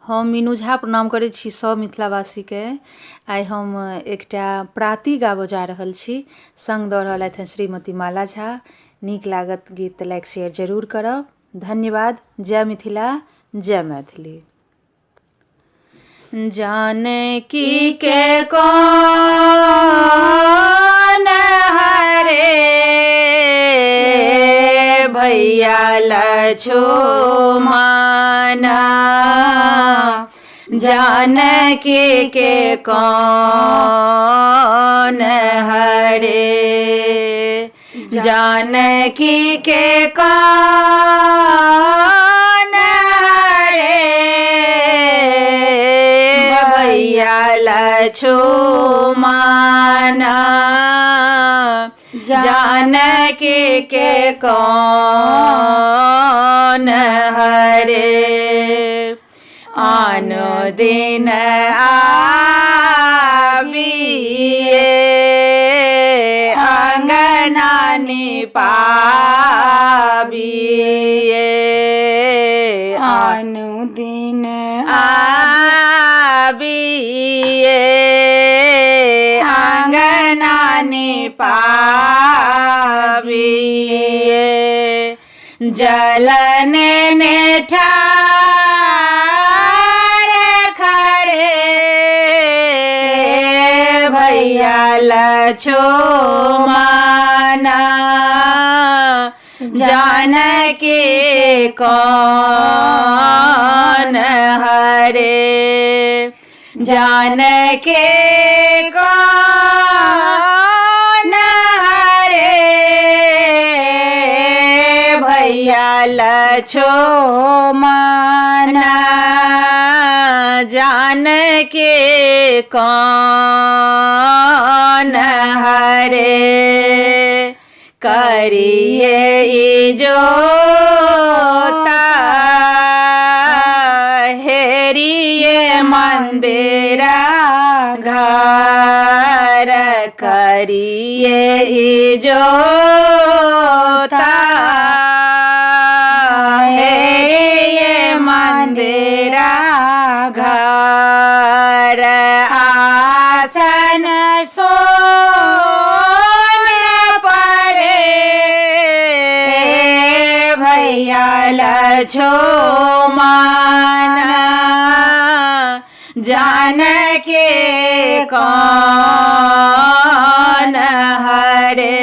हम मीनू झा प्रणाम करै छी सब मिथिलावासी के। आइ हम एकटा प्राति गाबो जा रहल छी। संग दऽ रहलथि हैं श्रीमती माला झा। नीक लागत गीत लाइक शेयर जरूर करब। धन्यवाद। जय मिथिला, जय मैथिली। जानकी के कौन हरे भैया लछुमाना, जानकी के कौन हरे, जानकी के कौन हरे भैया लछुमाना, जानकी के कौन हरे। आन दिन आबिए अंगना निपाबिए, आन दिन आबिए अंगना निपाबिए, जलन ने ठार खड़े भैया लछुमाना, जानकी कौन हरे, जानकी कौन हरे भैया लछुमाना, जानकी कौन हरे। करिए जोता हेरिए मंदिरा घर, करिए जोता हेरिए मंदिरा घर, आसन सोन पड़े भैया लछुमाना, जानकी कौन हरे,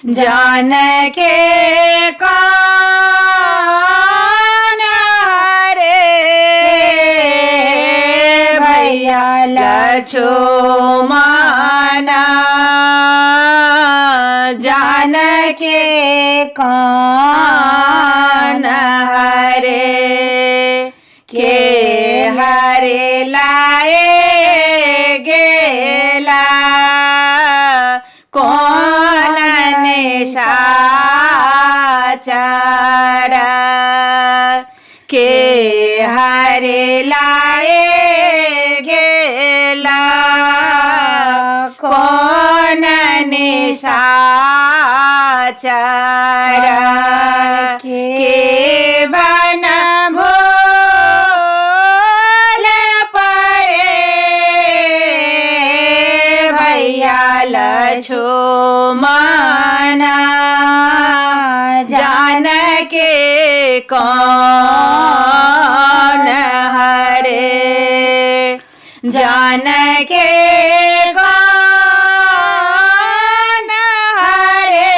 जानकी कौन हरे भैया लछुमाना, जानकी कौन हरे। के हरे लाए गेला कौन निशाचर, के हरे लाए गेला कौन निशाचर, के बन भोल पड़े भैया लछुमाना, जानकी कौन हरे, जानकी कौन हरे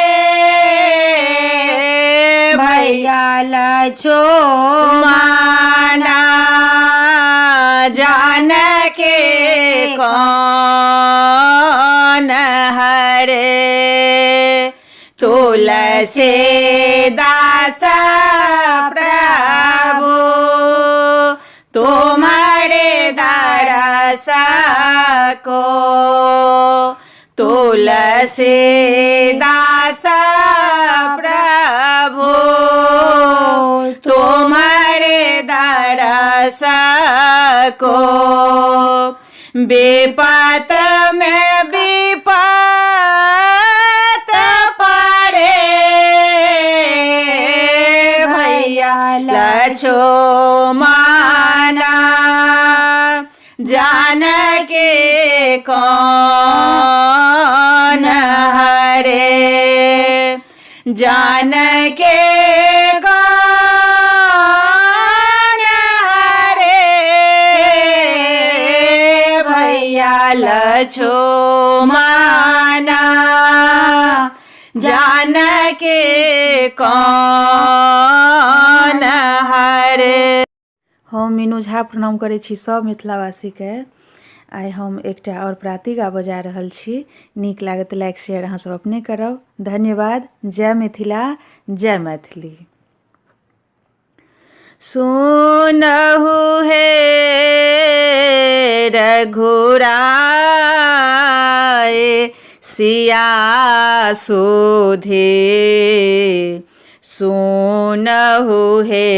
भैया लछुमाना, जानकी कौन हरे। तुलसीदास प्रभु तुम्हारे दरस को, तुलसीदास प्रभु तुम्हारे दरस को, विपत में विपत पड़े भैया लछुमाना, जान के कौन हरे जान के कौन हरे भैया लछमाना जान के कौन हरे। हम मीनू झा प्रणाम करै छी सब मिथिलावासी के। आइ हम एकटा और प्राति गाबऽ जा रहल छी। नीक लागत लाइक शेयर अहाँ सब अपने करब। धन्यवाद। जय मिथिला जय मैथिली। सुनहु हे रघुराय सिया सुधे सुनहु हे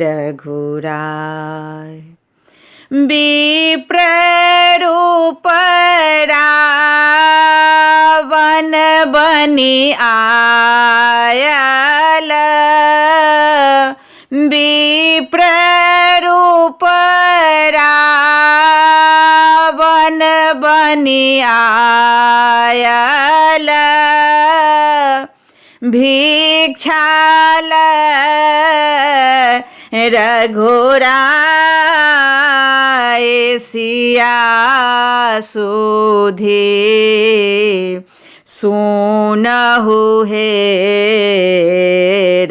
रघुराय विप्र रूप रावण बनि आयल विप्र रूप रावण बनि आयल भिक्षाल रघुराय सिया सुधे सुनहु हे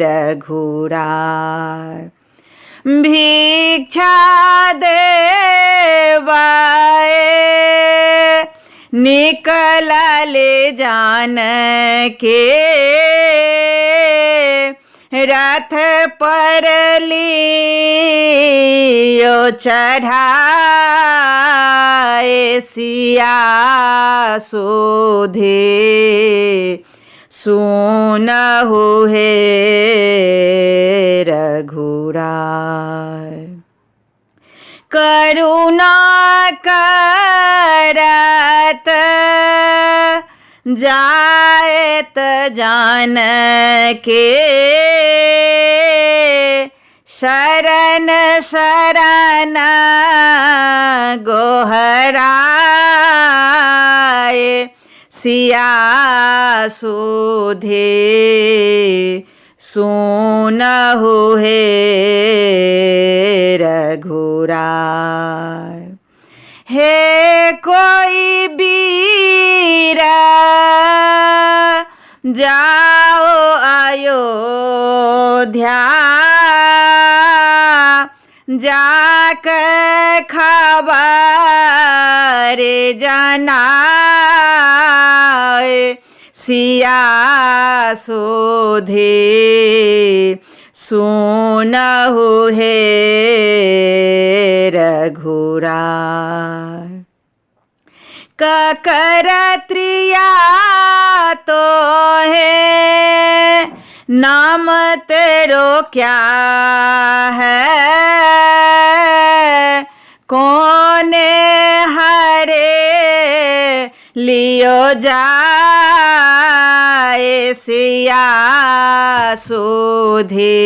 रघुराय भिक्षा देवाय निकलले जान के रथ पर लियो चढ़ाए सिया सुधे सुनहु हे रघुराय करुणा करत जायत जान के शरण शरण गोहराए सिया सुधे सुनहु हे रघुराय हे कोई वीर जाओ अयोध्या जाकर खबर जनाए सिया सुधे सुनहु हे रघुराय ककरत्रिया तो है नाम तेरो क्या है कौन हरे लियो जाए सिया सुधे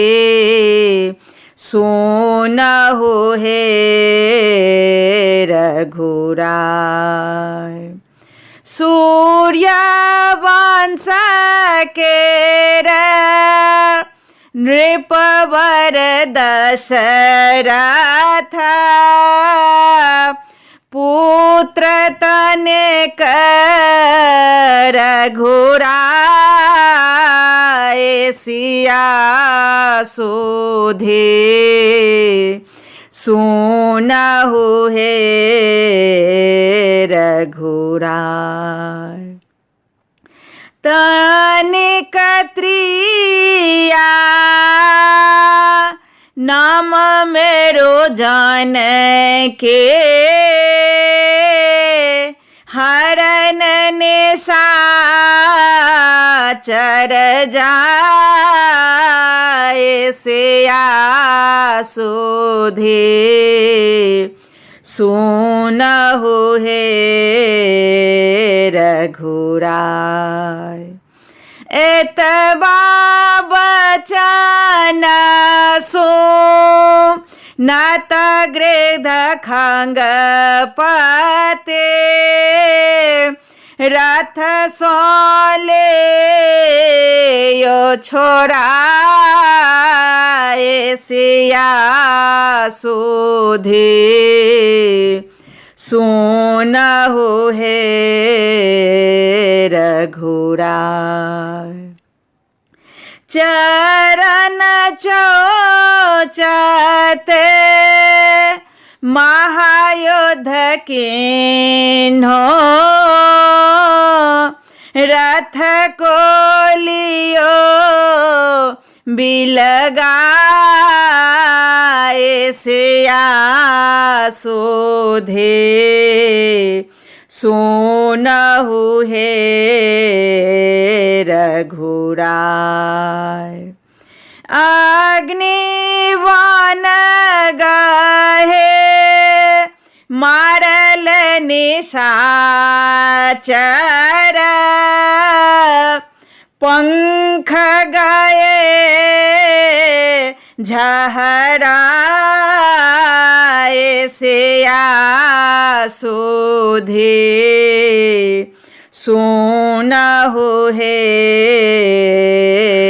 सुनहु हे रघुराय सूर्य वंश के नृपवर दशरथ पुत्र तनिक रघुराय सिया सुधे सुनहु हे रघुराय तनिक त्रिया नाम मेरो जान के हरन निशाचर जाए सिया सुधे सुनहु हे रघुराय एतबा बचन सो नात गृध खंग पते रथ सोले यो छोरा एसिया सोधे सुनहु हे रघुराय। चरण चौचते महायुद्ध किन्हो रथ को लियो बिलगाए सिया सोधे सुनहु हे रघुराय। अग्निवन गहे मारल निशाचर पंख गए झहराए सिया सोधे सुनहु हे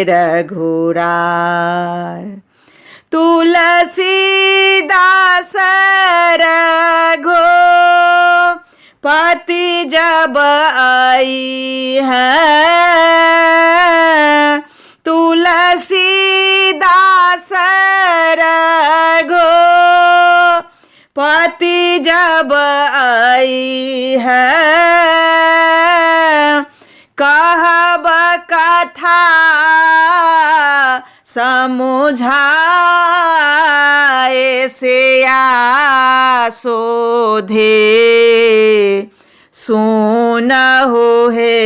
रघुराय। तुलसीदास रघो पति जब आई है तुलसीदास रघो पति जब आई है कहब कथा समुझाए सिया सोधे सुनहु हे